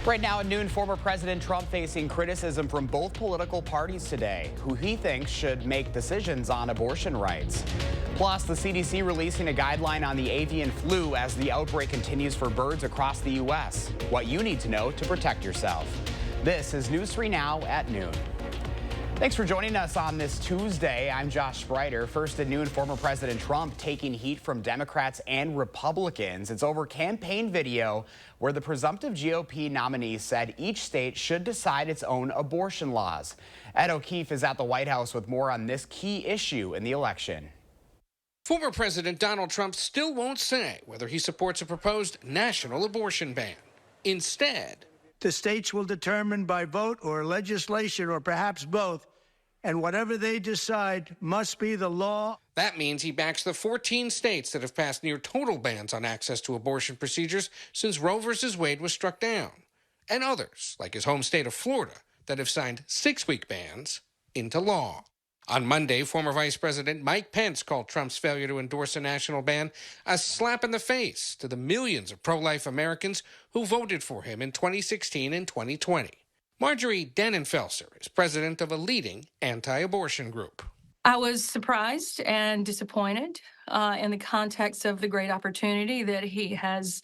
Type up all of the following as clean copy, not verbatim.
Right now at noon, former President Trump facing criticism from both political parties today, who he thinks should make decisions on abortion rights. Plus, the CDC releasing a guideline on the avian flu as the outbreak continues for birds across the U.S. What you need to know to protect yourself. This is News 3 Now at noon. Thanks for joining us on this Tuesday. I'm Josh Spreiter. First at noon, former President Trump taking heat from Democrats and Republicans. It's over campaign video where the presumptive GOP nominee said each state should decide its own abortion laws. Ed O'Keefe is at the White House with more on this key issue in the election. Former President Donald Trump still won't say whether he supports a proposed national abortion ban. Instead, the states will determine by vote or legislation or perhaps both, and whatever they decide must be the law. That means he backs the 14 states that have passed near total bans on access to abortion procedures since Roe v. Wade was struck down, and others, like his home state of Florida, that have signed 6-week bans into law. On Monday, former Vice President Mike Pence called Trump's failure to endorse a national ban a slap in the face to the millions of pro-life Americans who voted for him in 2016 and 2020. Marjorie Dannenfelser is president of a leading anti-abortion group. I was surprised and disappointed in the context of the great opportunity that he has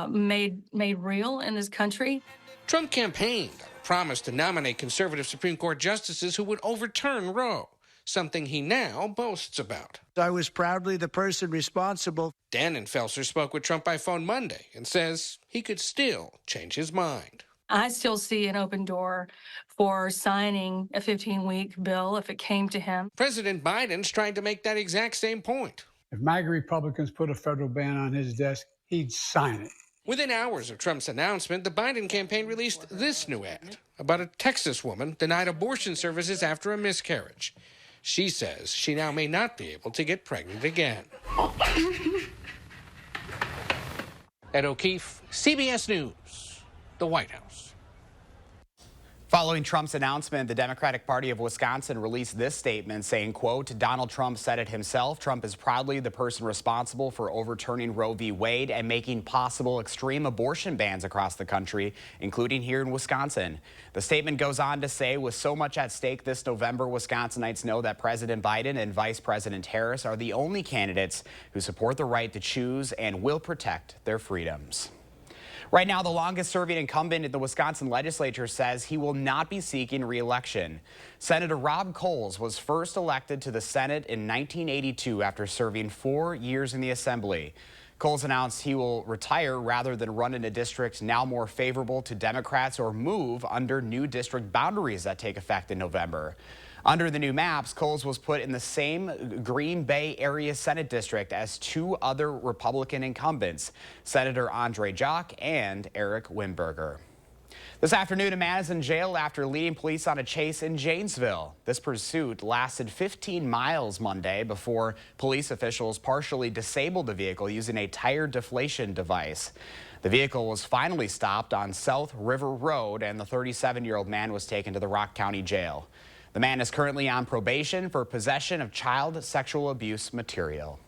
made real in this country. Trump campaigned on a promise to nominate conservative Supreme Court justices who would overturn Roe, something he now boasts about. I was proudly the person responsible. Dannenfelser spoke with Trump by phone Monday and says he could still change his mind. I still see an open door for signing a 15-week bill if it came to him. President Biden's trying to make that exact same point. If MAGA Republicans put a federal ban on his desk, he'd sign it. Within hours of Trump's announcement, the Biden campaign released this new ad about a Texas woman denied abortion services after a miscarriage. She says she now may not be able to get pregnant again. Ed O'Keefe, CBS News, the White House. Following Trump's announcement, the Democratic Party of Wisconsin released this statement saying, quote, Donald Trump said it himself. Trump is proudly the person responsible for overturning Roe v. Wade and making possible extreme abortion bans across the country, including here in Wisconsin. The statement goes on to say, with so much at stake this November, Wisconsinites know that President Biden and Vice President Harris are the only candidates who support the right to choose and will protect their freedoms. Right now, the longest-serving incumbent in the Wisconsin legislature says he will not be seeking re-election. Senator Rob Coles was first elected to the Senate in 1982 after serving 4 years in the Assembly. Coles announced he will retire rather than run in a district now more favorable to Democrats or move under new district boundaries that take effect in November. Under the new maps, Coles was put in the same Green Bay area Senate district as 2 other Republican incumbents, Senator Andre Jacques and Eric Wimberger. This afternoon, a man is in jail after leading police on a chase in Janesville. This pursuit lasted 15 miles Monday before police officials partially disabled the vehicle using a tire deflation device. The vehicle was finally stopped on South River Road, and the 37-year-old man was taken to the Rock County Jail. The man is currently on probation for possession of child sexual abuse material.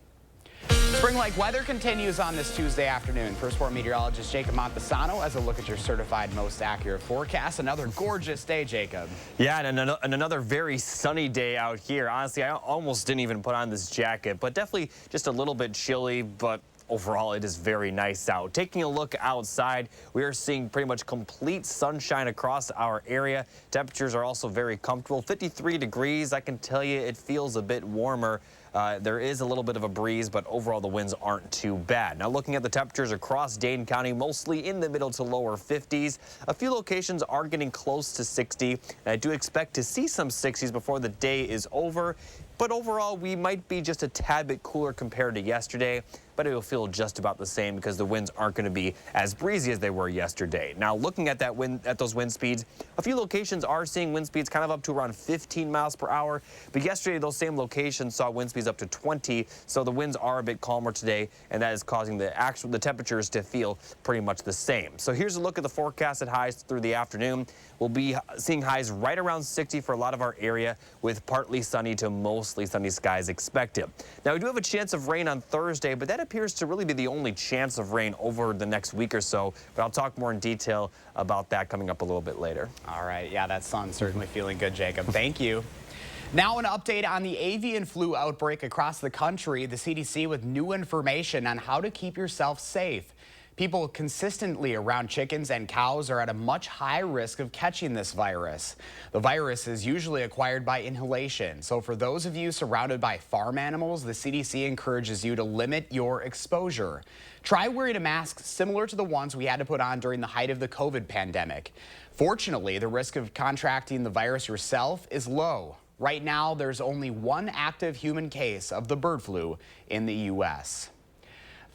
Spring-like weather continues on this Tuesday afternoon. First Sport meteorologist Jacob Montesano has a look at your certified most accurate forecast. Another gorgeous day, Jacob. Yeah, and another very sunny day out here. Honestly, I almost didn't even put on this jacket, but definitely just a little bit chilly, but overall, it is very nice out. Taking a look outside, we are seeing pretty much complete sunshine across our area. Temperatures are also very comfortable. 53 degrees. I can tell you it feels a bit warmer. There is a little bit of a breeze, but overall the winds aren't too bad. Now looking at the temperatures across Dane County, mostly in the middle to lower 50s. A few locations are getting close to 60. And I do expect to see some 60s before the day is over. But overall, we might be just a tad bit cooler compared to yesterday, but it will feel just about the same because the winds aren't going to be as breezy as they were yesterday. Now, looking at those wind speeds, a few locations are seeing wind speeds kind of up to around 15 miles per hour. But yesterday, those same locations saw wind speeds up to 20, so the winds are a bit calmer today, and that is causing the temperatures to feel pretty much the same. So here's a look at the forecasted highs through the afternoon. We'll be seeing highs right around 60 for a lot of our area, with partly sunny to mostly sunny skies expected. Now, we do have a chance of rain on Thursday, but that that appears to really be the only chance of rain over the next week or so. But I'll talk more in detail about that coming up a little bit later. All right. Yeah, that sun's certainly feeling good, Jacob. Thank you. Now an update on the avian flu outbreak across the country. The CDC with new information on how to keep yourself safe. People consistently around chickens and cows are at a much higher risk of catching this virus. The virus is usually acquired by inhalation. So for those of you surrounded by farm animals, the CDC encourages you to limit your exposure. Try wearing a mask similar to the ones we had to put on during the height of the COVID pandemic. Fortunately, the risk of contracting the virus yourself is low. Right now, there's only one active human case of the bird flu in the U.S.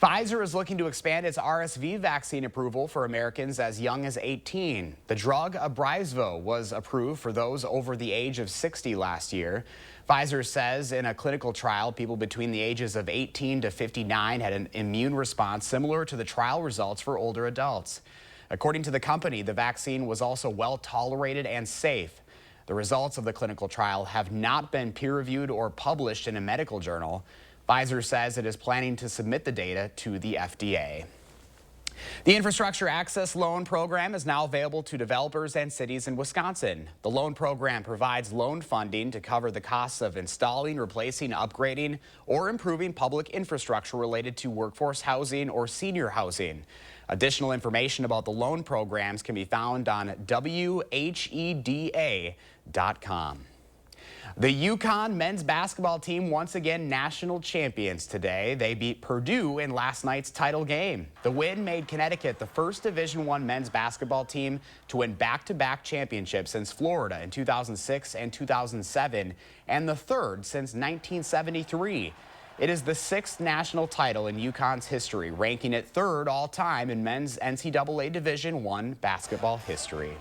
Pfizer is looking to expand its RSV vaccine approval for Americans as young as 18. The drug Abrysvo was approved for those over the age of 60 last year. Pfizer says in a clinical trial, people between the ages of 18 to 59 had an immune response similar to the trial results for older adults. According to the company, the vaccine was also well tolerated and safe. The results of the clinical trial have not been peer-reviewed or published in a medical journal. Pfizer says it is planning to submit the data to the FDA. The Infrastructure Access Loan Program is now available to developers and cities in Wisconsin. The loan program provides loan funding to cover the costs of installing, replacing, upgrading, or improving public infrastructure related to workforce housing or senior housing. Additional information about the loan programs can be found on WHEDA.com. The UConn men's basketball team once again national champions today. They beat Purdue in last night's title game. The win made Connecticut the first Division I men's basketball team to win back-to-back championships since Florida in 2006 and 2007, and the third since 1973. It is the sixth national title in UConn's history, ranking it third all-time in men's NCAA Division I basketball history.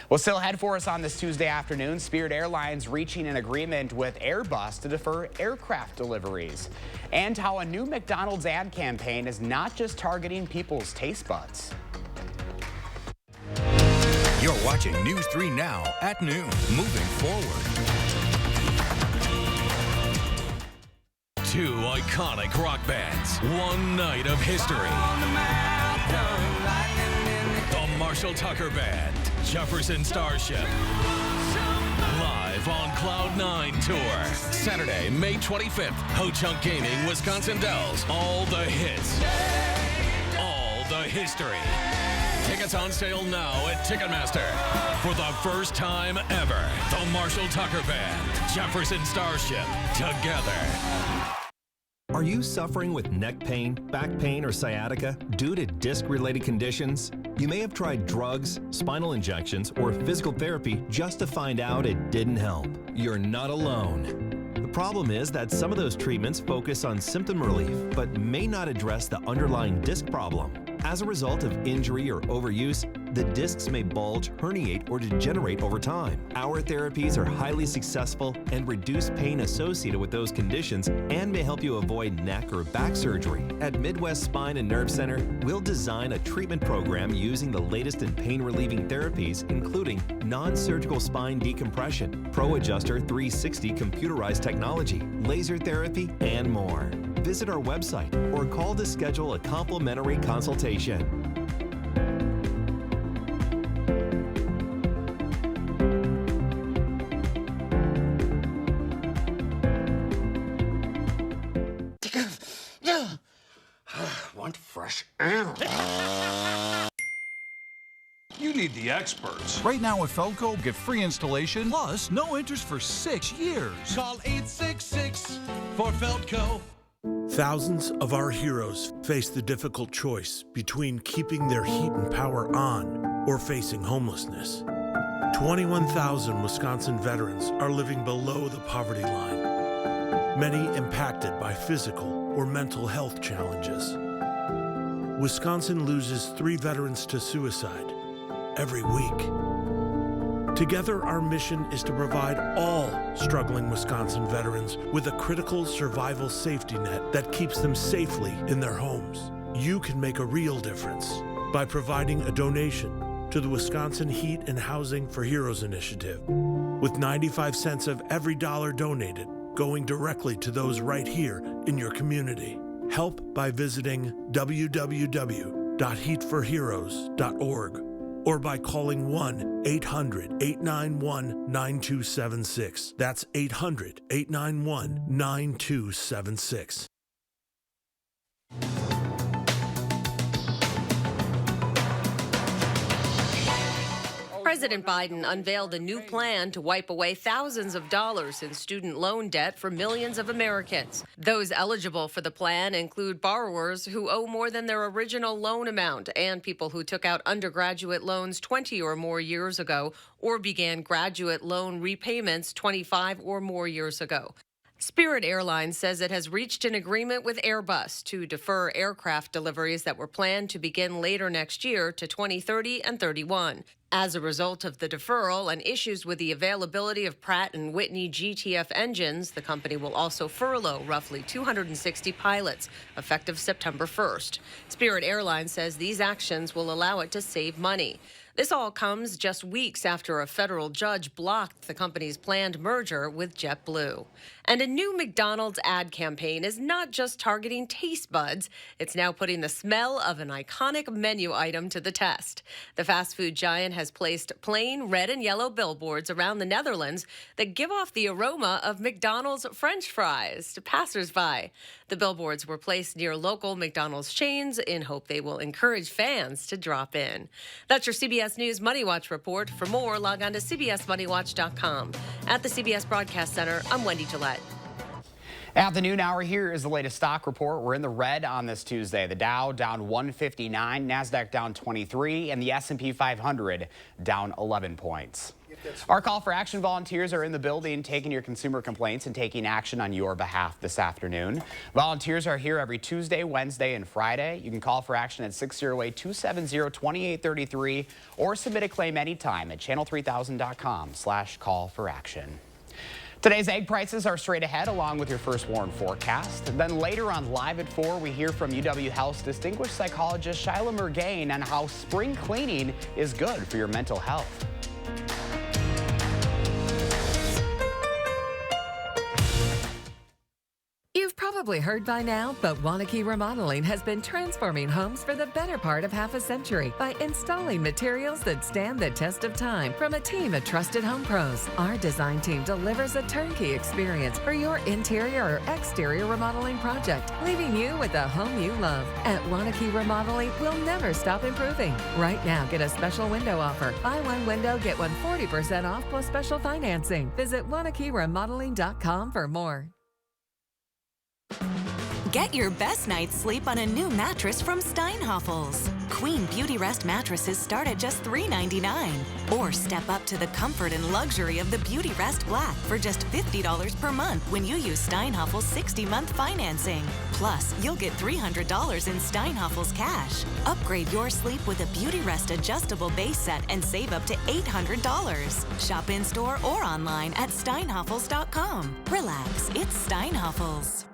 Well, still ahead for us on this Tuesday afternoon, Spirit Airlines reaching an agreement with Airbus to defer aircraft deliveries, and how a new McDonald's ad campaign is not just targeting people's taste buds. You're watching News 3 Now at noon. Moving forward. Two iconic rock bands, one night of history. The Marshall Tucker Band, Jefferson Starship. Live on Cloud 9 Tour. Saturday, May 25th, Ho-Chunk Gaming, Wisconsin Dells. All the hits. All the history. Tickets on sale now at Ticketmaster. For the first time ever, the Marshall Tucker Band, Jefferson Starship, together. Are you suffering with neck pain, back pain, or sciatica due to disc-related conditions? You may have tried drugs, spinal injections, or physical therapy just to find out it didn't help. You're not alone. The problem is that some of those treatments focus on symptom relief, but may not address the underlying disc problem. As a result of injury or overuse, the discs may bulge, herniate, or degenerate over time. Our therapies are highly successful and reduce pain associated with those conditions and may help you avoid neck or back surgery. At Midwest Spine and Nerve Center, we'll design a treatment program using the latest in pain-relieving therapies, including non-surgical spine decompression, Pro Adjuster 360 computerized technology, laser therapy, and more. Visit our website or call to schedule a complimentary consultation. Want fresh air. You need the experts. Right now at Felco, get free installation plus no interest for 6 years. Call 866 for Felco. Thousands of our heroes face the difficult choice between keeping their heat and power on or facing homelessness. 21,000 Wisconsin veterans are living below the poverty line, many impacted by physical or mental health challenges. Wisconsin loses 3 veterans to suicide every week. Together, our mission is to provide all struggling Wisconsin veterans with a critical survival safety net that keeps them safely in their homes. You can make a real difference by providing a donation to the Wisconsin Heat and Housing for Heroes initiative, with 95 cents of every dollar donated going directly to those right here in your community. Help by visiting www.heatforheroes.org or by calling 1-800-891-9276. That's 800-891-9276. President Biden unveiled a new plan to wipe away thousands of dollars in student loan debt for millions of Americans. Those eligible for the plan include borrowers who owe more than their original loan amount and people who took out undergraduate loans 20 or more years ago or began graduate loan repayments 25 or more years ago. Spirit Airlines says it has reached an agreement with Airbus to defer aircraft deliveries that were planned to begin later next year to 2030 and 31. As a result of the deferral and issues with the availability of Pratt & Whitney GTF engines, the company will also furlough roughly 260 pilots, effective September 1st. Spirit Airlines says these actions will allow it to save money. This all comes just weeks after a federal judge blocked the company's planned merger with JetBlue. And a new McDonald's ad campaign is not just targeting taste buds, it's now putting the smell of an iconic menu item to the test. The fast food giant has placed plain red and yellow billboards around the Netherlands that give off the aroma of McDonald's French fries to passersby. The billboards were placed near local McDonald's chains in hope they will encourage fans to drop in. That's your CBS News Money Watch report. For more, log on to cbsmoneywatch.com. At the CBS Broadcast Center, I'm Wendy Gillette. At the noon hour, here is the latest stock report. We're in the red on this Tuesday. The Dow down 159, NASDAQ down 23, and the S&P 500 down 11 points. Our call for action volunteers are in the building taking your consumer complaints and taking action on your behalf this afternoon. Volunteers are here every Tuesday, Wednesday, and Friday. You can call for action at 608-270-2833 or submit a claim anytime at channel3000.com/call-for-action. Today's egg prices are straight ahead along with your first warn forecast. Then later on Live at 4, we hear from UW Health's distinguished psychologist Shyla Murgain on how spring cleaning is good for your mental health. You've probably heard by now, but Wanakee Remodeling has been transforming homes for the better part of half a century by installing materials that stand the test of time from a team of trusted home pros. Our design team delivers a turnkey experience for your interior or exterior remodeling project, leaving you with a home you love. At Wanakee Remodeling, we'll never stop improving. Right now, get a special window offer. Buy one window, get one 40% off plus special financing. Visit WanakeeRemodeling.com for more. Get your best night's sleep on a new mattress from Steinhofels. Queen Beauty Rest mattresses start at just $3.99. Or step up to the comfort and luxury of the Beauty Rest Black for just $50 per month when you use Steinhofels 60-month financing. Plus, you'll get $300 in Steinhofels cash. Upgrade your sleep with a Beauty Rest adjustable base set and save up to $800. Shop in-store or online at steinhofels.com. Relax, it's Steinhofels.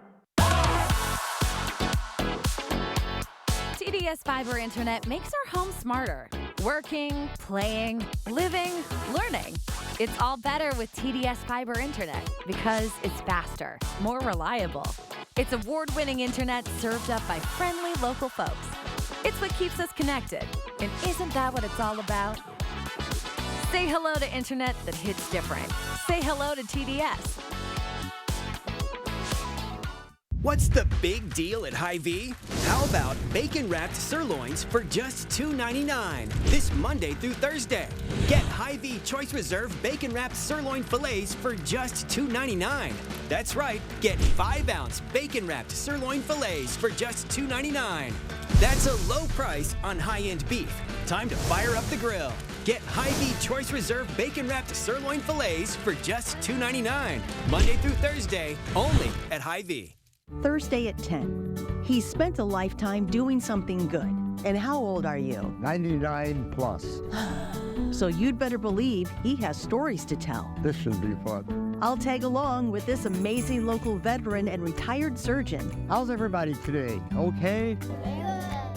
TDS Fiber Internet makes our home smarter. Working, playing, living, learning. It's all better with TDS Fiber Internet because it's faster, more reliable. It's award-winning internet served up by friendly local folks. It's what keeps us connected. And isn't that what it's all about? Say hello to internet that hits different. Say hello to TDS. What's the big deal at Hy-Vee? How about bacon-wrapped sirloins for just $2.99 this Monday through Thursday? Get Hy-Vee Choice Reserve bacon-wrapped sirloin fillets for just $2.99. That's right, get 5-ounce bacon-wrapped sirloin fillets for just $2.99. That's a low price on high-end beef. Time to fire up the grill. Get Hy-Vee Choice Reserve bacon-wrapped sirloin fillets for just $2.99. Monday through Thursday, only at Hy-Vee. Thursday at 10. He spent a lifetime doing something good. And how old are you? 99 plus. So you'd better believe he has stories to tell. This should be fun. I'll tag along with this amazing local veteran and retired surgeon. How's everybody today? Okay?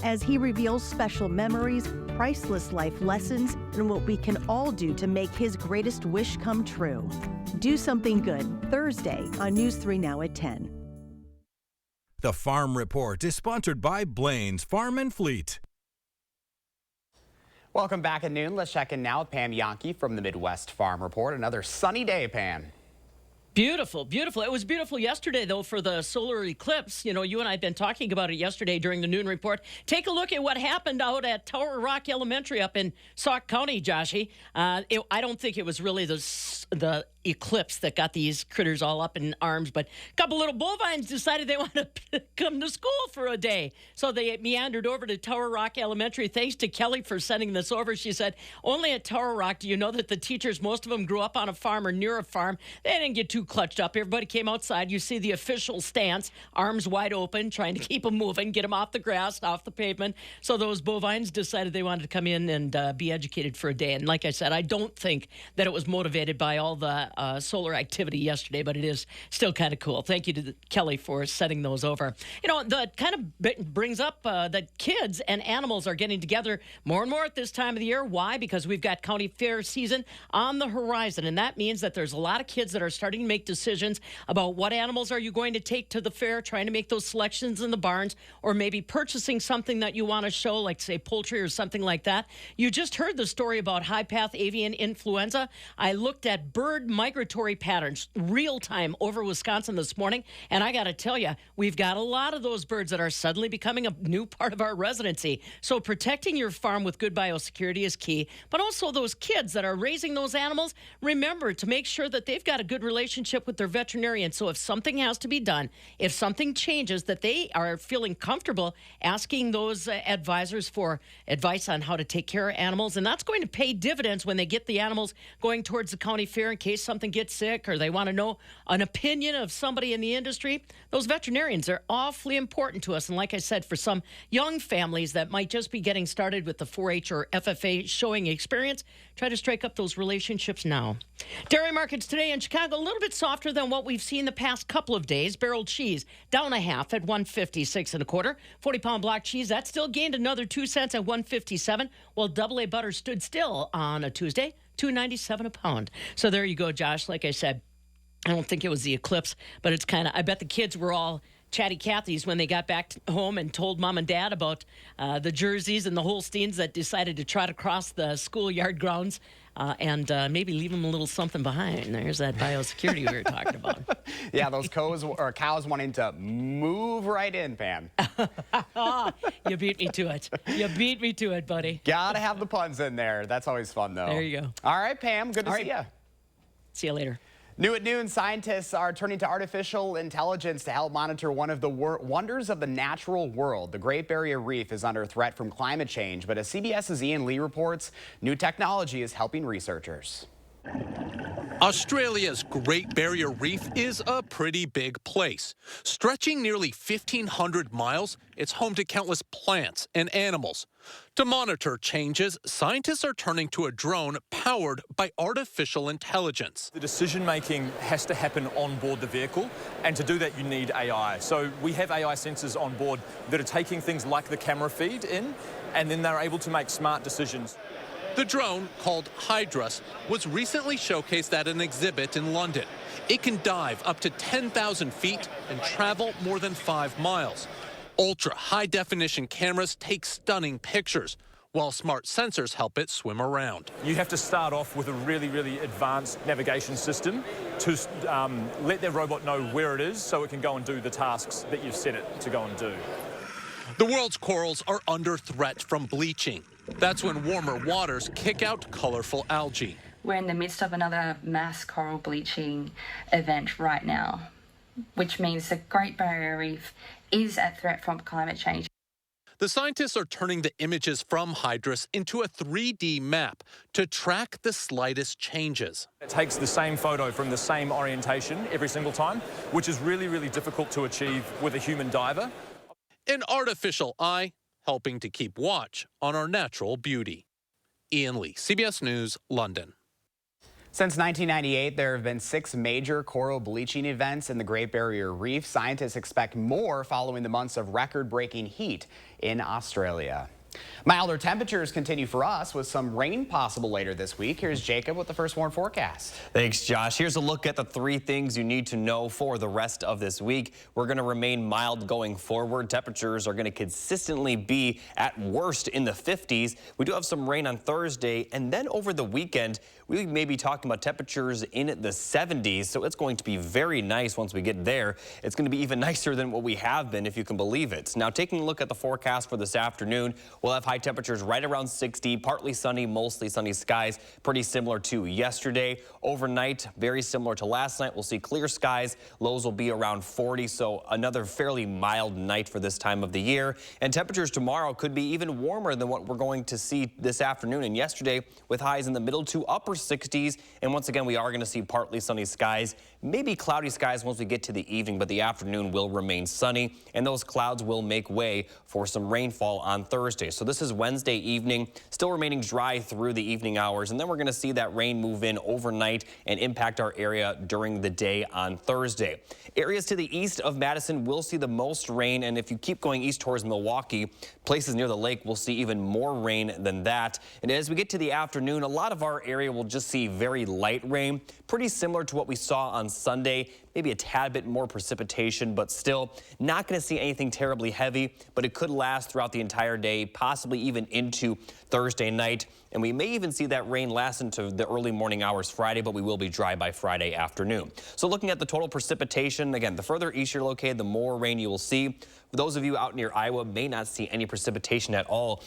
As he reveals special memories, priceless life lessons, and what we can all do to make his greatest wish come true. Do something good Thursday on News 3 Now at 10. The Farm Report is sponsored by Blaine's Farm and Fleet. Welcome back at noon. Let's check in now with Pam Yankee from the Midwest Farm Report. Another sunny day, Pam. Beautiful, beautiful. It was beautiful yesterday, though, for the solar eclipse. You know, you and I have been talking about it yesterday during the noon report. Take a look at what happened out at Tower Rock Elementary up in Sauk County, Joshy. I don't think it was really the eclipse that got these critters all up in arms, but a couple little bovines decided they wanted to come to school for a day. So they meandered over to Tower Rock Elementary. Thanks to Kelly for sending this over. She said, only at Tower Rock do you know that the teachers, most of them grew up on a farm or near a farm. They didn't get too clutched up. Everybody came outside. You see the official stance, arms wide open, trying to keep them moving, get them off the grass, off the pavement. So those bovines decided they wanted to come in and be educated for a day. And like I said, I don't think that it was motivated by all the solar activity yesterday, but it is still kind of cool. Thank you to Kelly for sending those over. You know, that kind of brings up that kids and animals are getting together more and more at this time of the year. Why? Because we've got county fair season on the horizon, and that means that there's a lot of kids that are starting to make decisions about what animals are you going to take to the fair, trying to make those selections in the barns, or maybe purchasing something that you want to show, like, say, poultry or something like that. You just heard the story about high-path avian influenza. I looked at bird migratory patterns real time over Wisconsin this morning, and I got to tell you, we've got a lot of those birds that are suddenly becoming a new part of our residency. So protecting your farm with good biosecurity is key, but also those kids that are raising those animals, remember to make sure that they've got a good relationship with their veterinarian. So if something has to be done, if something changes, that they are feeling comfortable asking those advisors for advice on how to take care of animals. And that's going to pay dividends when they get the animals going towards the county fair in case something gets sick or they want to know an opinion of somebody in the industry. Those veterinarians are awfully important to us. And like I said, for some young families that might just be getting started with the 4-H or FFA showing experience, try to strike up those relationships now. Dairy markets today in Chicago, a little bit softer than what we've seen the past couple of days. Barreled cheese down a half at $1.56 1/4. 40-pound block cheese, that still gained another 2 cents at $1.57, while AA butter stood still on a Tuesday, $2.97 a pound. So there you go, Josh. Like I said, I don't think it was the eclipse, but it's kind of, I bet the kids were all chatty Cathy's when they got back home and told mom and dad about the jerseys and the Holsteins that decided to trot across the schoolyard grounds and maybe leave them a little something behind. There's that biosecurity we were talking about. Yeah, those cows wanting to move right in, Pam. You beat me to it. You beat me to it, buddy. Gotta have the puns in there. That's always fun, though. There you go. All right, Pam. Good to see you. See you later. New at noon, scientists are turning to artificial intelligence to help monitor one of the wonders of the natural world. The Great Barrier Reef is under threat from climate change, but as CBS's Ian Lee reports, new technology is helping researchers. Australia's Great Barrier Reef is a pretty big place. Stretching nearly 1,500 miles, it's home to countless plants and animals. To monitor changes, scientists are turning to a drone powered by artificial intelligence. The decision-making has to happen on board the vehicle, and to do that you need AI. So we have AI sensors on board that are taking things like the camera feed in, and then they're able to make smart decisions. The drone, called Hydrus, was recently showcased at an exhibit in London. It can dive up to 10,000 feet and travel more than 5 miles. Ultra-high-definition cameras take stunning pictures, while smart sensors help it swim around. You have to start off with a really, really advanced navigation system to let the robot know where it is so it can go and do the tasks that you've set it to go and do. The world's corals are under threat from bleaching. That's when warmer waters kick out colorful algae. We're in the midst of another mass coral bleaching event right now, which means the Great Barrier Reef is at threat from climate change. The scientists are turning the images from Hydrus into a 3D map to track the slightest changes. It takes the same photo from the same orientation every single time, which is really, really difficult to achieve with a human diver. An artificial eye helping to keep watch on our natural beauty. Ian Lee, CBS News, London. Since 1998, there have been 6 major coral bleaching events in the Great Barrier Reef. Scientists expect more following the months of record-breaking heat in Australia. Milder temperatures continue for us with some rain possible later this week. Here's Jacob with the first warn forecast. Thanks, Josh. Here's a look at the 3 things you need to know for the rest of this week. We're going to remain mild going forward. Temperatures are going to consistently be at worst in the 50s. We do have some rain on Thursday, and then over the weekend, we may be talking about temperatures in the 70s, so it's going to be very nice once we get there. It's going to be even nicer than what we have been, if you can believe it. Now, taking a look at the forecast for this afternoon, we'll have high temperatures right around 60, partly sunny, mostly sunny skies, pretty similar to yesterday. Overnight, very similar to last night. We'll see clear skies. Lows will be around 40, so another fairly mild night for this time of the year. And temperatures tomorrow could be even warmer than what we're going to see this afternoon and yesterday, with highs in the middle to upper 60s. And once again, we are going to see partly sunny skies, maybe cloudy skies once we get to the evening, but the afternoon will remain sunny, and those clouds will make way for some rainfall on Thursday. So this is Wednesday evening, still remaining dry through the evening hours, and then we're going to see that rain move in overnight and impact our area during the day on Thursday. Areas to the east of Madison will see the most rain, and if you keep going east towards Milwaukee, places near the lake will see even more rain than that. And as we get to the afternoon, a lot of our area will just see very light rain, pretty similar to what we saw on Sunday. Maybe a tad bit more precipitation, but still not going to see anything terribly heavy, but it could last throughout the entire day, possibly even into Thursday night. And we may even see that rain last into the early morning hours Friday, but we will be dry by Friday afternoon. So looking at the total precipitation, again, the further east you're located, the more rain you will see. For those of you out near Iowa, may not see any precipitation at all,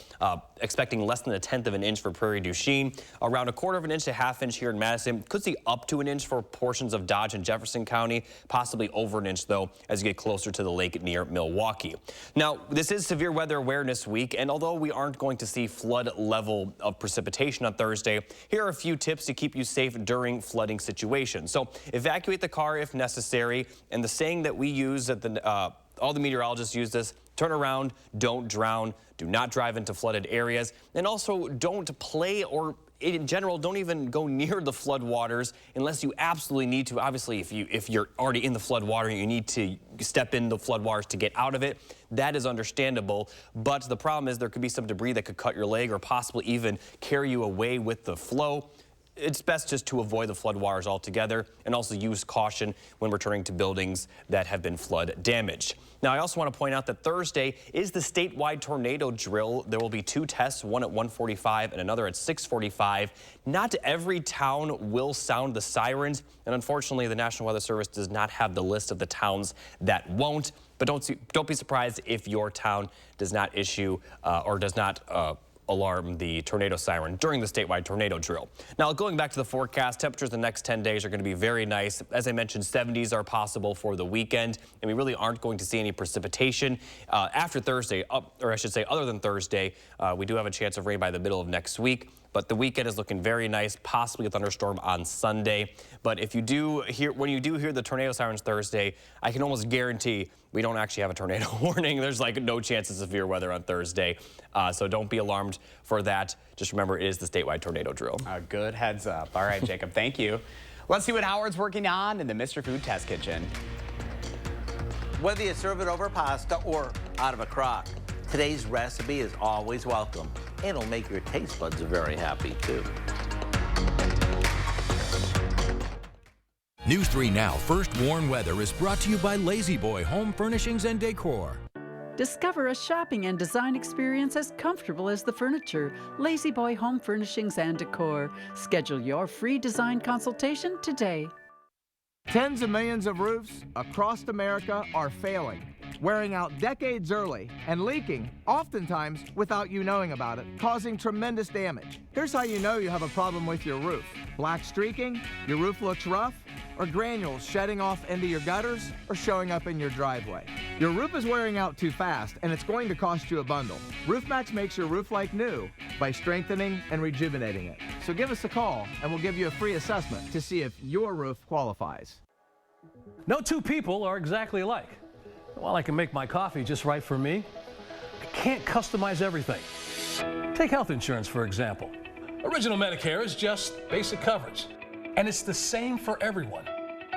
expecting less than 1/10 of an inch for Prairie du Chien, around 1/4 of an inch to 1/2 inch here in Madison. Could see up to an inch for portions of Dodge and Jefferson County, possibly over an inch, though, as you get closer to the lake near Milwaukee. Now, this is Severe Weather Awareness Week, and although we aren't going to see flood level of precipitation on Thursday, here are a few tips to keep you safe during flooding situations. So evacuate the car if necessary, and the saying that we use at the all the meteorologists use this: turn around, don't drown, do not drive into flooded areas, and also don't play, or in general, don't even go near the flood waters unless you absolutely need to. Obviously, if you're already in the flood water, you need to step in the flood waters to get out of it. That is understandable, but the problem is there could be some debris that could cut your leg or possibly even carry you away with the flow. It's best just to avoid the floodwaters altogether, and also use caution when returning to buildings that have been flood damaged. Now, I also want to point out that Thursday is the statewide tornado drill. There will be 2 tests, one at 1:45 and another at 6:45. Not every town will sound the sirens, and unfortunately, the National Weather Service does not have the list of the towns that won't. But don't be surprised if your town does not issue or does not alarm the tornado siren during the statewide tornado drill. Now, going back to the forecast, temperatures the next 10 days are going to be very nice. As I mentioned, 70s are possible for the weekend, and we really aren't going to see any precipitation after Thursday, or I should say other than Thursday. We do have a chance of rain by the middle of next week, but the weekend is looking very nice, possibly a thunderstorm on Sunday. But if you do hear, when you do hear the tornado sirens Thursday, I can almost guarantee we don't actually have a tornado warning. There's like no chance of severe weather on Thursday. So don't be alarmed for that. Just remember, it is the statewide tornado drill. A good heads up. All right, Jacob, thank you. Let's see what Howard's working on in the Mr. Food Test Kitchen. Whether you serve it over pasta or out of a crock, today's recipe is always welcome. It'll make your taste buds very happy, too. News 3 Now First Warn Weather is brought to you by Lazy Boy Home Furnishings and Decor. Discover a shopping and design experience as comfortable as the furniture. Lazy Boy Home Furnishings and Decor. Schedule your free design consultation today. Tens of millions of roofs across America are failing, wearing out decades early and leaking, oftentimes without you knowing about it, causing tremendous damage. Here's how you know you have a problem with your roof: black streaking, your roof looks rough, or granules shedding off into your gutters or showing up in your driveway. Your roof is wearing out too fast, and it's going to cost you a bundle. RoofMax makes your roof like new by strengthening and rejuvenating it. So give us a call, and we'll give you a free assessment to see if your roof qualifies. No 2 people are exactly alike. While I can make my coffee just right for me, I can't customize everything. Take health insurance, for example. Original Medicare is just basic coverage, and it's the same for everyone.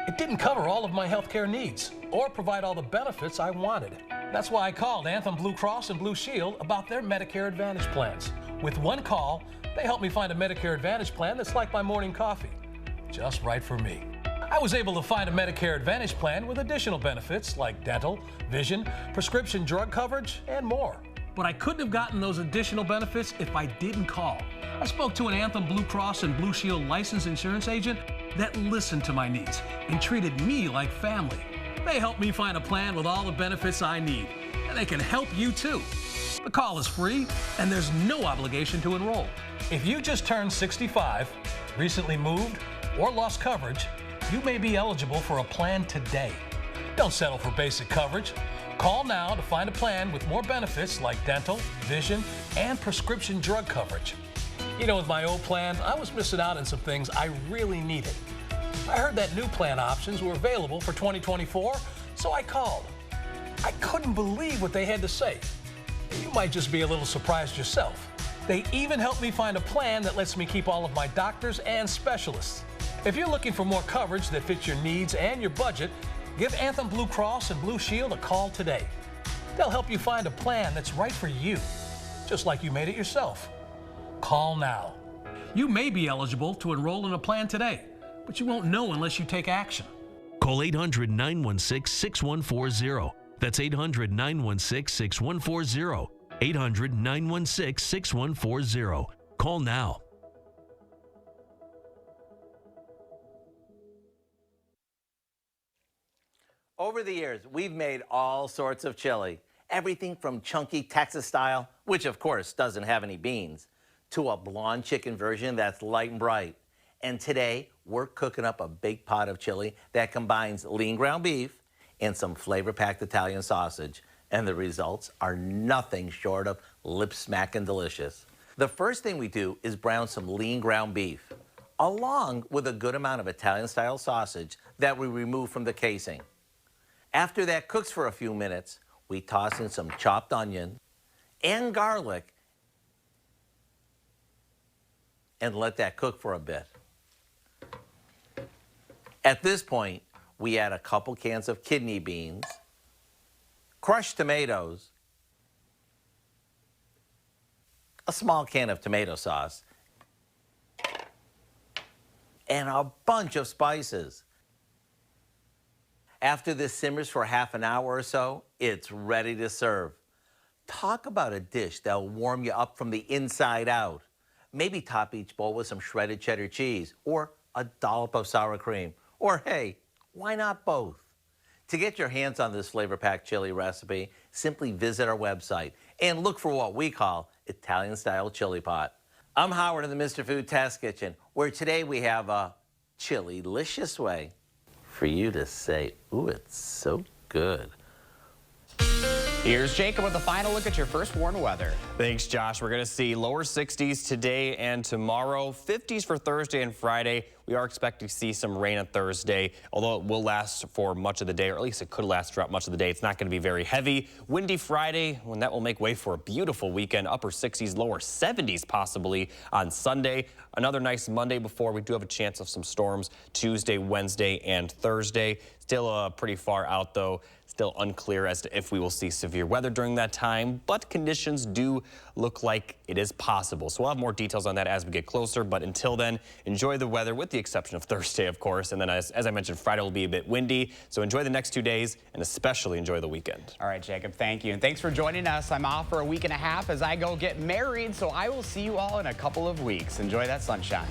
It didn't cover all of my health care needs or provide all the benefits I wanted. That's why I called Anthem Blue Cross and Blue Shield about their Medicare Advantage plans. With one call, they helped me find a Medicare Advantage plan that's like my morning coffee, just right for me. I was able to find a Medicare Advantage plan with additional benefits like dental, vision, prescription drug coverage, and more. But I couldn't have gotten those additional benefits if I didn't call. I spoke to an Anthem Blue Cross and Blue Shield licensed insurance agent that listened to my needs and treated me like family. They helped me find a plan with all the benefits I need, and they can help you too. The call is free, and there's no obligation to enroll. If you just turned 65, recently moved, or lost coverage, you may be eligible for a plan today. Don't settle for basic coverage. Call now to find a plan with more benefits like dental, vision, and prescription drug coverage. You know, with my old plan, I was missing out on some things I really needed. I heard that new plan options were available for 2024, so I called. I couldn't believe what they had to say. You might just be a little surprised yourself. They even helped me find a plan that lets me keep all of my doctors and specialists. If you're looking for more coverage that fits your needs and your budget, give Anthem Blue Cross and Blue Shield a call today. They'll help you find a plan that's right for you, just like you made it yourself. Call now. You may be eligible to enroll in a plan today, but you won't know unless you take action. Call 800-916-6140. That's 800-916-6140. 800-916-6140. Call now. Over the years, we've made all sorts of chili. Everything from chunky Texas style, which of course doesn't have any beans, to a blonde chicken version that's light and bright. And today, we're cooking up a big pot of chili that combines lean ground beef and some flavor-packed Italian sausage. And the results are nothing short of lip-smacking delicious. The first thing we do is brown some lean ground beef, along with a good amount of Italian-style sausage that we remove from the casing. After that cooks for a few minutes, we toss in some chopped onion and garlic and let that cook for a bit. At this point, we add a couple cans of kidney beans, crushed tomatoes, a small can of tomato sauce, and a bunch of spices. After this simmers for half an hour or so, it's ready to serve. Talk about a dish that'll warm you up from the inside out. Maybe top each bowl with some shredded cheddar cheese or a dollop of sour cream. Or hey, why not both? To get your hands on this flavor-packed chili recipe, simply visit our website and look for what we call Italian-style chili pot. I'm Howard in the Mr. Food Test Kitchen, where today we have a chili-licious way for you to say, ooh, it's so good. Here's Jacob with the final look at your first warned weather. Thanks, Josh. We're going to see lower 60s today and tomorrow, 50s for Thursday and Friday. We are expecting to see some rain on Thursday, although it will last for much of the day, or at least it could last throughout much of the day. It's not going to be very heavy. Windy Friday, when that will make way for a beautiful weekend. Upper 60s, lower 70s possibly on Sunday. Another nice Monday before. We do have a chance of some storms Tuesday, Wednesday, and Thursday. Still pretty far out, though. Still unclear as to if we will see severe weather during that time, but conditions do look like it is possible. So we'll have more details on that as we get closer, but until then, enjoy the weather with the exception of Thursday, of course. And then as I mentioned, Friday will be a bit windy. So enjoy the next 2 days and especially enjoy the weekend. All right, Jacob, thank you. And thanks for joining us. I'm off for a week and a half as I go get married, so I will see you all in a couple of weeks. Enjoy that sunshine.